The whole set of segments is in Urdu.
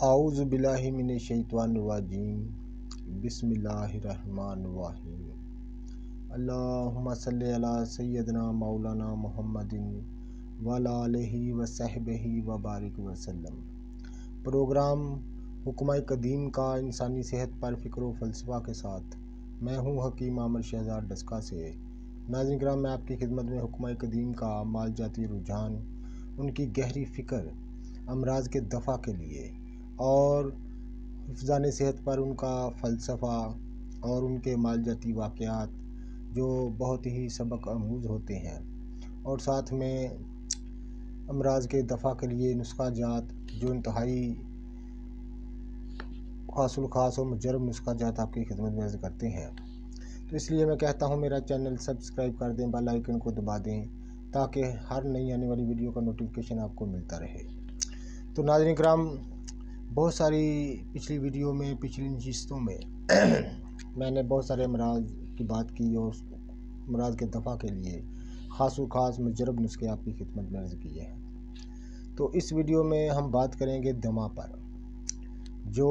اعوذ باللہ من الشیطان الرجیم بسم اللہ الرحمن الرحیم اللہم صلی علی سیدنا مولانا محمد وعلی آلہ وصحبہ وبارک وسلم۔ پروگرام حکمہ قدیم کا انسانی صحت پر فکر و فلسفہ کے ساتھ میں ہوں حکیم عامر شہزاد ڈسکا سے۔ ناظرین کرام، میں آپ کی خدمت میں حکمہ قدیم کا مال جاتی رجحان، ان کی گہری فکر امراض کے دفع کے لیے اور حفظان صحت پر ان کا فلسفہ اور ان کے مالجاتی واقعات جو بہت ہی سبق آموز ہوتے ہیں، اور ساتھ میں امراض کے دفع کے لیے نسخہ جات جو انتہائی خاص الخاص اور مجرب نسخہ جات آپ کی خدمت میں عرض کرتے ہیں۔ تو اس لیے میں کہتا ہوں میرا چینل سبسکرائب کر دیں، بیل آئیکن کو دبا دیں تاکہ ہر نئی آنے والی ویڈیو کا نوٹیفیکیشن آپ کو ملتا رہے۔ تو ناظرین کرام، بہت ساری پچھلی ویڈیو میں، پچھلی نشستوں میں میں نے بہت سارے امراض کی بات کی اور امراض کے دفع کے لیے خاص و خاص مجرب نسخے آپ کی خدمت میں عرض کیے ہیں۔ تو اس ویڈیو میں ہم بات کریں گے دمہ پر، جو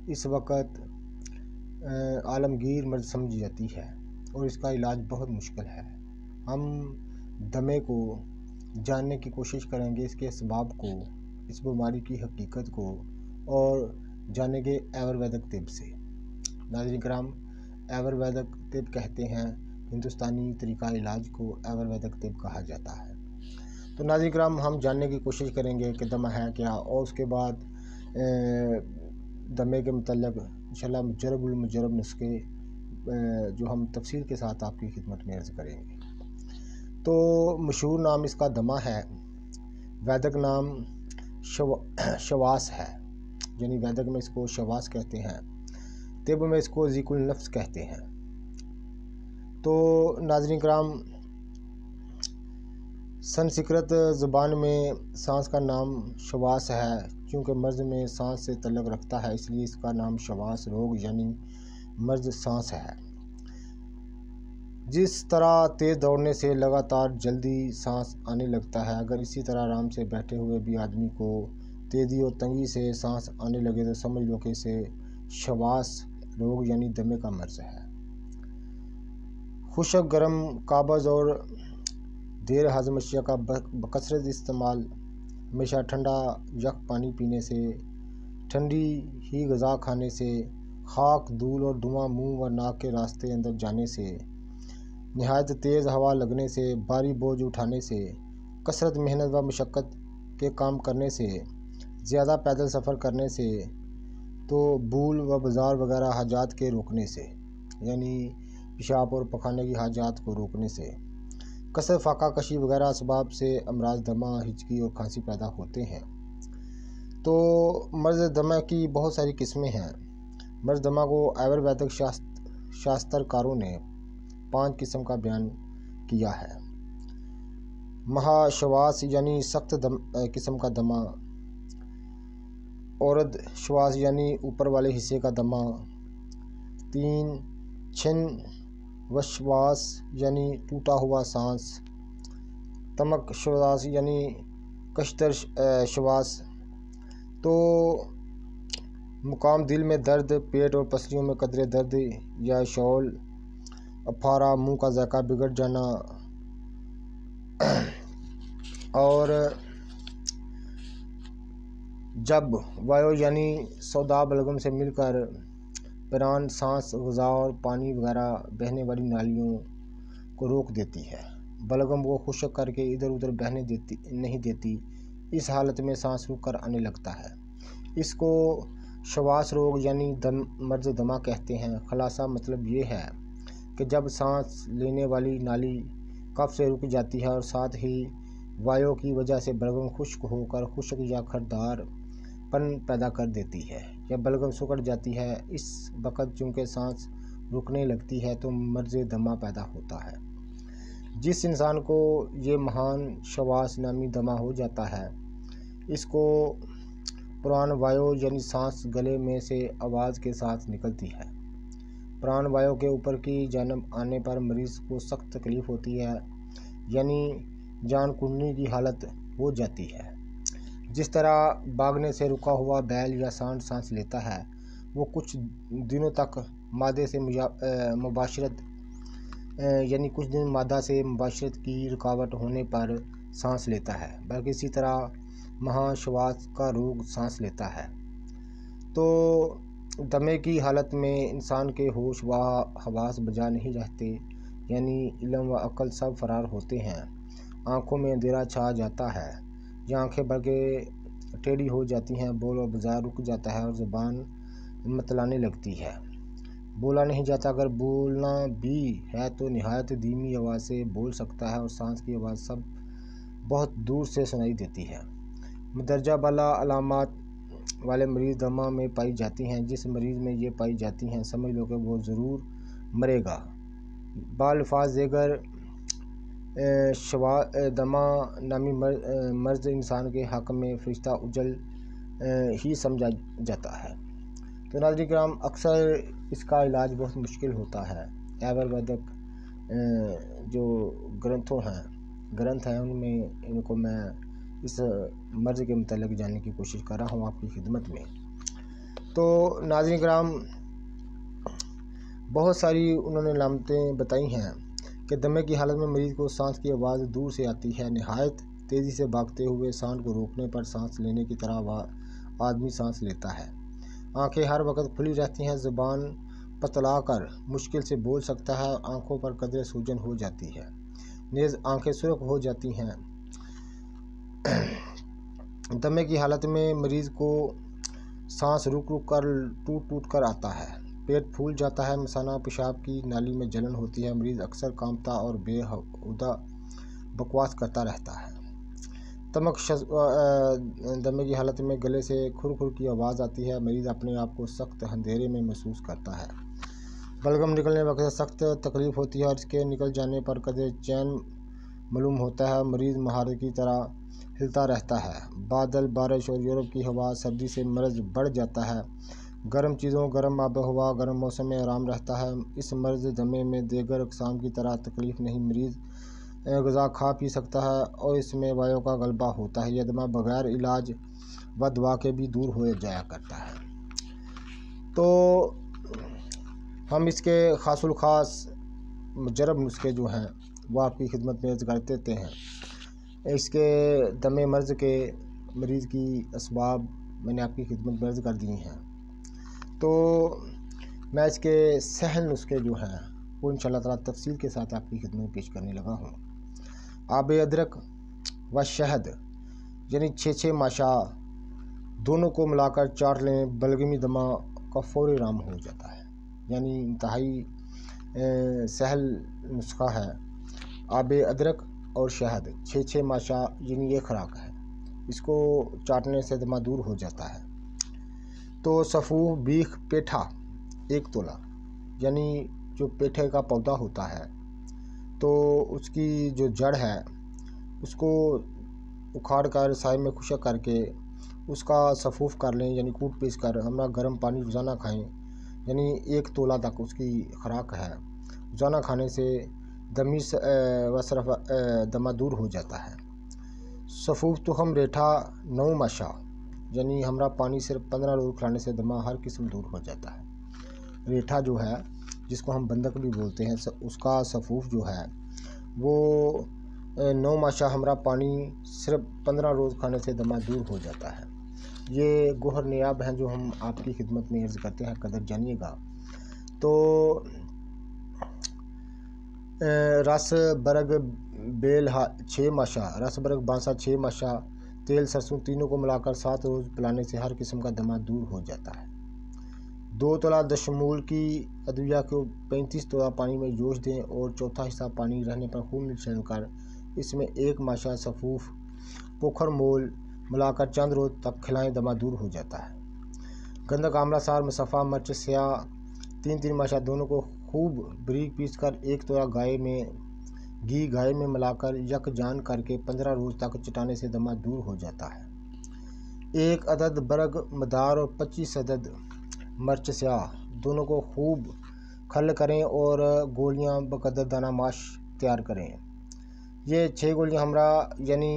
اس وقت عالمگیر مرض سمجھی جاتی ہے اور اس کا علاج بہت مشکل ہے۔ ہم دمے کو جاننے کی کوشش کریں گے، اس کے اسباب کو، اس بیماری کی حقیقت کو، اور جانیں گے آیورویدک طب سے۔ ناظرین کرام، آیورویدک طب کہتے ہیں ہندوستانی طریقہ علاج کو آیورویدک طب کہا جاتا ہے۔ تو ناظرین کرام، ہم جاننے کی کوشش کریں گے کہ دمہ ہے کیا، اور اس کے بعد دمے کے متعلق انشاءاللہ مجرب المجرب نسخے جو ہم تفصیل کے ساتھ آپ کی خدمت میں عرض کریں گے۔ تو مشہور نام اس کا دمہ ہے، ویدک نام شواس ہے، یعنی ویدک میں اس کو شواس کہتے ہیں، طب میں اس کو ضیق النفس کہتے ہیں۔ تو ناظرین کرام، سنسکرت زبان میں سانس کا نام شواس ہے، چونکہ مرض میں سانس سے تعلق رکھتا ہے اس لیے اس کا نام شواس روگ یعنی مرض سانس ہے۔ جس طرح تیز دوڑنے سے لگاتار جلدی سانس آنے لگتا ہے، اگر اسی طرح آرام سے بیٹھے ہوئے بھی آدمی کو تیزی اور تنگی سے سانس آنے لگے تو سمجھ لو کہ اسے شواس روگ یعنی دمے کا مرض ہے۔ خشک، گرم، قابض اور دیر ہضم اشیاء کا بکثرت استعمال، ہمیشہ ٹھنڈا یخ پانی پینے سے، ٹھنڈی ہی غذا کھانے سے، خاک، دھول اور دھواں منہ و ناک کے راستے اندر جانے سے، نہایت تیز ہوا لگنے سے، بھاری بوجھ اٹھانے سے، کثرت محنت و مشقت کے کام کرنے سے، زیادہ پیدل سفر کرنے سے، تو بول و بازار وغیرہ حاجات کے روکنے سے، یعنی پیشاب اور پخانے کی حاجات کو روکنے سے، کثرت فاقہ کشی وغیرہ اسباب سے امراض دمہ، ہچکی اور کھانسی پیدا ہوتے ہیں۔ تو مرض دمہ کی بہت ساری قسمیں ہیں۔ مرض دمہ کو آیورویدک شاسترکاروں نے 5 قسم کا بیان کیا ہے۔ مہا شواس یعنی سخت قسم کا دمہ، اورد شواس یعنی اوپر والے حصے کا دمہ، 3 چھن وشواس یعنی ٹوٹا ہوا سانس، تمک شواس یعنی کشتر شواس، تو مقام دل میں درد، پیٹ اور پسلیوں میں قدرے درد یا شعول، افارہ، منہ کا ذائقہ بگڑ جانا، اور جب وایو یعنی سودا بلغم سے مل کر پران، سانس، غذا اور پانی وغیرہ بہنے والی نالیوں کو روک دیتی ہے، بلغم کو خشک کر کے ادھر ادھر بہنے نہیں دیتی، اس حالت میں سانس رک کر آنے لگتا ہے، اس کو شواس روگ یعنی مرض دمہ کہتے ہیں۔ خلاصہ مطلب یہ ہے کہ جب سانس لینے والی نالی کف سے رک جاتی ہے اور ساتھ ہی وایو کی وجہ سے بلغم خشک ہو کر خشک یا کھردار پن پیدا کر دیتی ہے، یا بلغم سکڑ جاتی ہے، اس وقت چونکہ سانس رکنے لگتی ہے تو مرض دمہ پیدا ہوتا ہے۔ جس انسان کو یہ مہان شواس نامی دمہ ہو جاتا ہے، اس کو پران وایو یعنی سانس گلے میں سے آواز کے ساتھ نکلتی ہے۔ پران وایو کے اوپر کی جانب آنے پر مریض کو سخت تکلیف ہوتی ہے، یعنی جان کننے کی حالت ہو جاتی ہے، جس طرح باگنے سے رکا ہوا بیل یا سانڈ سانس لیتا ہے، وہ کچھ دنوں تک مادے سے مباشرت یعنی کچھ دن مادہ سے مباشرت کی رکاوٹ ہونے پر سانس لیتا ہے، بلکہ اسی طرح مہاشواس کا روگ سانس لیتا ہے۔ تو دمے کی حالت میں انسان کے ہوش و حواس بجا نہیں رہتے، یعنی علم و عقل سب فرار ہوتے ہیں۔ آنکھوں میں اندھیرا چھا جاتا ہے، یا آنکھیں بلکہ ٹیڑھی ہو جاتی ہیں، بول و بازار رک جاتا ہے اور زبان متلانے لگتی ہے۔ بولا نہیں جاتا، اگر بولنا بھی ہے تو نہایت دھیمی آواز سے بول سکتا ہے، اور سانس کی آواز سب بہت دور سے سنائی دیتی ہے۔ مندرجہ بالا علامات والے مریض دمہ میں پائی جاتی ہیں۔ جس مریض میں یہ پائی جاتی ہیں، سمجھ لو کہ وہ ضرور مرے گا۔ بالفاظ دیگر دمہ نامی مرض انسان کے حق میں فرشتہ اجل ہی سمجھا جاتا ہے۔ تو ناظرین کرام، اکثر اس کا علاج بہت مشکل ہوتا ہے۔ آیورویدک جو گرنتھ ہیں ان میں ان کو میں اس مرض کے متعلق جاننے کی کوشش کر رہا ہوں آپ کی خدمت میں۔ تو ناظرین کرام، بہت ساری انہوں نے علامتیں بتائی ہیں کہ دمے کی حالت میں مریض کو سانس کی آواز دور سے آتی ہے، نہایت تیزی سے بھاگتے ہوئے سانڈ کو روکنے پر سانس لینے کی طرح آدمی سانس لیتا ہے۔ آنکھیں ہر وقت کھلی رہتی ہیں، زبان پتلا کر مشکل سے بول سکتا ہے، آنکھوں پر قدرے سوجن ہو جاتی ہے، نیز آنکھیں سرخ ہو جاتی ہیں۔ دمے کی حالت میں مریض کو سانس رک کر ٹوٹ کر آتا ہے، پیٹ پھول جاتا ہے، مثانہ پیشاب کی نالی میں جلن ہوتی ہے، مریض اکثر کانپتا اور بے ہودہ بکواس کرتا رہتا ہے۔ دمے کی حالت میں گلے سے کھر کھر کی آواز آتی ہے، مریض اپنے آپ کو سخت اندھیرے میں محسوس کرتا ہے۔ بلغم نکلنے وقت سخت تکلیف ہوتی ہے اور اس کے نکل جانے پر قدرے چین معلوم ہوتا ہے، مریض مہارے کی طرح ہلتا رہتا ہے۔ بادل، بارش اور یورپ کی ہوا سردی سے مرض بڑھ جاتا ہے۔ گرم چیزوں، گرم آب و ہوا، گرم موسم میں آرام رہتا ہے۔ اس مرض دمے میں دیگر اقسام کی طرح تکلیف نہیں، مریض غذا کھا پی سکتا ہے اور اس میں وایو کا غلبہ ہوتا ہے۔ یہ دمہ بغیر علاج و دوا کے بھی دور ہو جایا کرتا ہے۔ تو ہم اس کے خاص الخاص مجرب نسخے جو ہیں وہ آپ کی خدمت میں ذکر دیتے ہیں۔ اس کے دمے مرض کے مریض کی اسباب میں نے آپ کی خدمت میں عرض کر دی ہیں۔ تو میں اس کے سہل نسخے جو ہیں وہ انشاءاللہ تعالیٰ تفصیل کے ساتھ آپ کی خدمت میں پیش کرنے لگا ہوں۔ آب ادرک و شہد یعنی 6 ماشا دونوں کو ملا کر چاٹ لیں، بلغمی دمہ کا فوری آرام ہو جاتا ہے۔ یعنی انتہائی سہل نسخہ ہے۔ آب ادرک اور شہد 6 ماشا یعنی یہ خوراک ہے، اس کو چاٹنے سے دمہ دور ہو جاتا ہے۔ تو سفوف بیخ پیٹھا 1 تولہ، یعنی جو پیٹھے کا پودا ہوتا ہے تو اس کی جو جڑ ہے اس کو اکھاڑ کر سائے میں خشک کر کے اس کا سفوف کر لیں، یعنی کوٹ پیس کر ہمارا گرم پانی روزانہ کھائیں، یعنی 1 تولہ تک اس کی خوراک ہے۔ روزانہ کھانے سے دمہ دور ہو جاتا ہے۔ سفوف تخم ریٹھا 9 ماشا یعنی ہمارا پانی صرف 15 روز کھلانے سے دمہ ہر قسم دور ہو جاتا ہے۔ ریٹھا جو ہے جس کو ہم بندق بھی بولتے ہیں، اس کا سفوف جو ہے وہ 9 ماشا ہمارا پانی صرف 15 روز کھانے سے دمہ دور ہو جاتا ہے۔ یہ گوہر نیاب ہیں جو ہم آپ کی خدمت میں عرض کرتے ہیں، قدر جانیے گا۔ تو رس برگ بیل 6 ماشا، رس برگ بانسا 6 ماشا، تیل سرسوں تینوں کو ملا کر 7 روز پلانے سے ہر قسم کا دمہ دور ہو جاتا ہے۔ 2 تولہ دشمول کی ادویہ کو 35 تولہ پانی میں جوش دیں اور چوتھا حصہ پانی رہنے پر خوب مچل کر اس میں 1 ماشا سفوف پوکھر مول ملا کر چند روز تک کھلائیں، دمہ دور ہو جاتا ہے۔ گندھک آملہ سار مصفہ مرچ سیاہ 3 ماشا دونوں کو خوب بریک پیس کر 1 تولہ گھی گائے میں ملا کر یک جان کر کے 15 روز تک چٹانے سے دمہ دور ہو جاتا ہے۔ 1 عدد برگ مدار اور 25 عدد مرچ سیاہ دونوں کو خوب کھل کریں اور گولیاں بقدر دانہ ماش تیار کریں۔ یہ 6 گولیاں ہمارا یعنی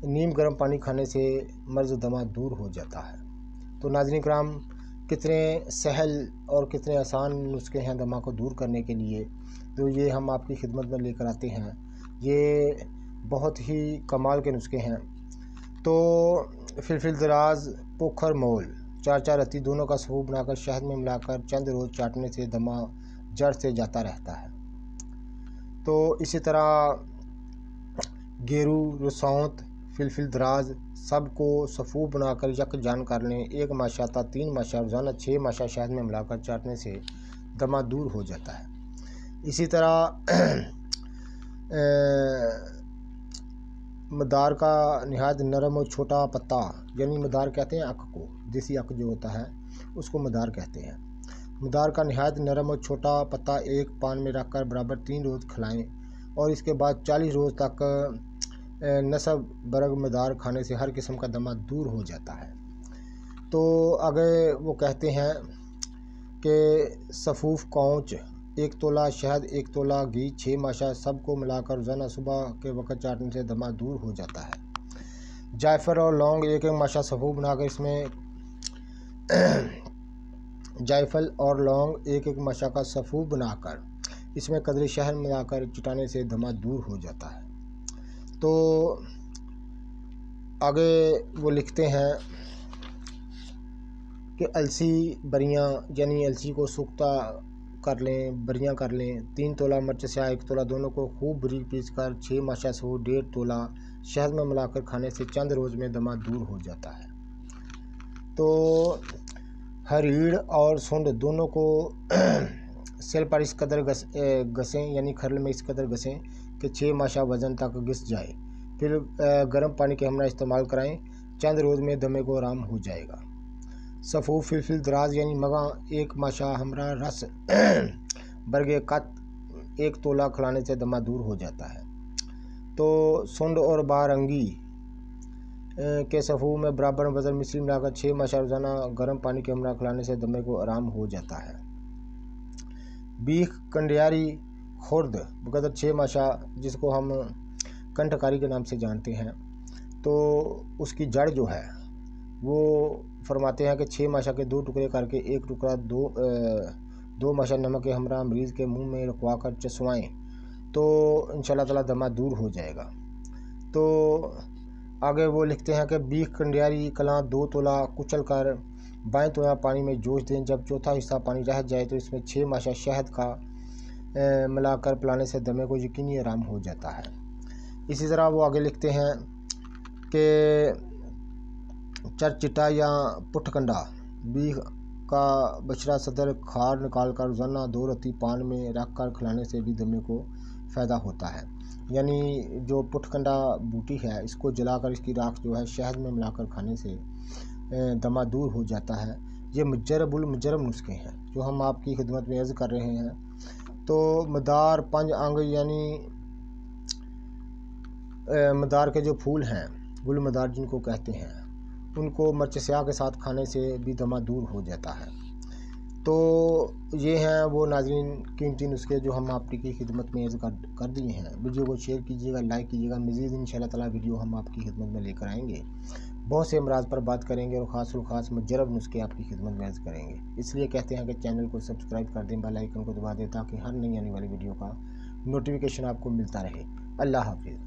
نیم گرم پانی کھانے سے مرض دمہ دور ہو جاتا ہے۔ تو ناظرین کرام، کتنے سہل اور کتنے آسان نسخے ہیں دمہ کو دور کرنے کے لیے، تو یہ ہم آپ کی خدمت میں لے کر آتے ہیں۔ یہ بہت ہی کمال کے نسخے ہیں۔ تو فلفل دراز، پوکھر مول، 4 رتی دونوں کا سفو بنا کر شہد میں ملا کر چند روز چاٹنے سے دمہ جڑ سے جاتا رہتا ہے۔ تو اسی طرح گیرو، رسونت، فلفل دراز سب کو سفو بنا کر یک جان کر لیں۔ 1 ماشا تا 3 ماشا روزانہ 6 ماشا شہد میں ملا کر چاٹنے سے دمہ دور ہو جاتا ہے۔ اسی طرح مدار کا نہایت نرم اور چھوٹا پتا، یعنی مدار کہتے ہیں اک کو، دیسی اک جو ہوتا ہے اس کو مدار کہتے ہیں۔ مدار کا نہایت نرم اور چھوٹا پتا ایک پان میں رکھ کر برابر 3 روز کھلائیں، اور اس کے بعد 40 روز تک نصب برگ مدار کھانے سے ہر قسم کا دمہ دور ہو جاتا ہے۔ تو آگے وہ کہتے ہیں کہ سفوف کونچ، 1 تولہ شہد، 1 تولہ گھی، 6 ماشا سب کو ملا کر روزانہ صبح کے وقت چاٹنے سے دمہ دور ہو جاتا ہے۔ جائفل اور لونگ 1 ماشا سفو بنا کر اس میں جائفل اور لونگ 1 ماشا کا سفو بنا کر اس میں قدرے شہد ملا کر چٹانے سے دمہ دور ہو جاتا ہے۔ تو آگے وہ لکھتے ہیں کہ السی بریاں، یعنی السی کو سوکھتا کر لیں، بریاں کر لیں۔ 3 تولہ مرچ سیاہ، 1 تولہ دونوں کو خوب بریک پیس کر 6 ماشا سفو 1.5 تولہ شہد میں ملا کر کھانے سے چند روز میں دمہ دور ہو جاتا ہے۔ تو ہریڑ اور سنڈ دونوں کو سل پر اس قدر گھسیں، یعنی کھرل میں اس قدر گھسیں کہ 6 ماشا وزن تک گھس جائے، پھر گرم پانی کے ہمراہ استعمال کرائیں، چند روز میں دمے کو آرام ہو جائے گا۔ سفو فلفل دراز یعنی مگاں 1 ماشا ہمراہ رس برگے کت 1 تولہ کھلانے سے دمہ دور ہو جاتا ہے۔ تو سنڈ اور بارنگی کے سفو میں برابر وزن مصری ملا کر 6 ماشا روزانہ گرم پانی کے ہمراہ کھلانے سے دمے کو آرام ہو جاتا ہے۔ بیخ کنڈیاری خرد بقدر 6 ماشا، جس کو ہم کنٹھکاری کے نام سے جانتے ہیں، تو اس کی جڑ جو ہے وہ فرماتے ہیں کہ 6 ماشا کے 2 ٹکڑے کر کے 1 ٹکڑا 2 ماشا نمک کے ہمراہ مریض کے منہ میں رکھوا کر چسوائیں تو انشاءاللہ تعالیٰ دمہ دور ہو جائے گا۔ تو آگے وہ لکھتے ہیں کہ بیخ کنڈیاری کلاں 2 تولہ کچل کر بائیں تویا پانی میں جوش دیں، جب چوتھا حصہ پانی رہ جائے تو اس میں 6 ماشا شہد کا ملا کر پلانے سے دمے کو یقینی آرام ہو جاتا ہے۔ اسی طرح وہ آگے لکھتے ہیں کہ چرچٹا یا پٹھ کنڈا، بیخ کا بچڑا صدر کھار نکال کر روزانہ 2 رتی پان میں رکھ کر کھلانے سے بھی دمے کو فائدہ ہوتا ہے۔ یعنی جو پٹھ کنڈا بوٹی ہے اس کو جلا کر اس کی راکھ جو ہے شہد میں ملا کر کھانے سے دمہ دور ہو جاتا ہے۔ یہ مجرب المجرب نسخے ہیں جو ہم آپ کی خدمت میں عرض کر رہے ہیں۔ تو مدار، پنج انگ یعنی مدار کے جو پھول ہیں، گل مدار جن کو کہتے ہیں، ان کو مرچ سیاہ کے ساتھ کھانے سے بھی دمہ دور ہو جاتا ہے۔ تو یہ ہیں وہ ناظرین قیمتی نسخے جو ہم آپ کی خدمت میں عرض کر دیے ہیں۔ ویڈیو کو شیئر کیجیے گا، لائک کیجیے گا، مزید انشاءاللہ تعالیٰ ویڈیو ہم آپ کی خدمت میں لے کر آئیں گے، بہت سے امراض پر بات کریں گے اور خاص مجرب نسخے آپ کی خدمت میں عرض کریں گے۔ اس لیے کہتے ہیں کہ چینل کو سبسکرائب کر دیں، بیل آئیکن کو دبا دیں تاکہ ہر نئی آنے والی ویڈیو کا نوٹیفیکیشن آپ کو ملتا رہے۔ اللہ حافظ۔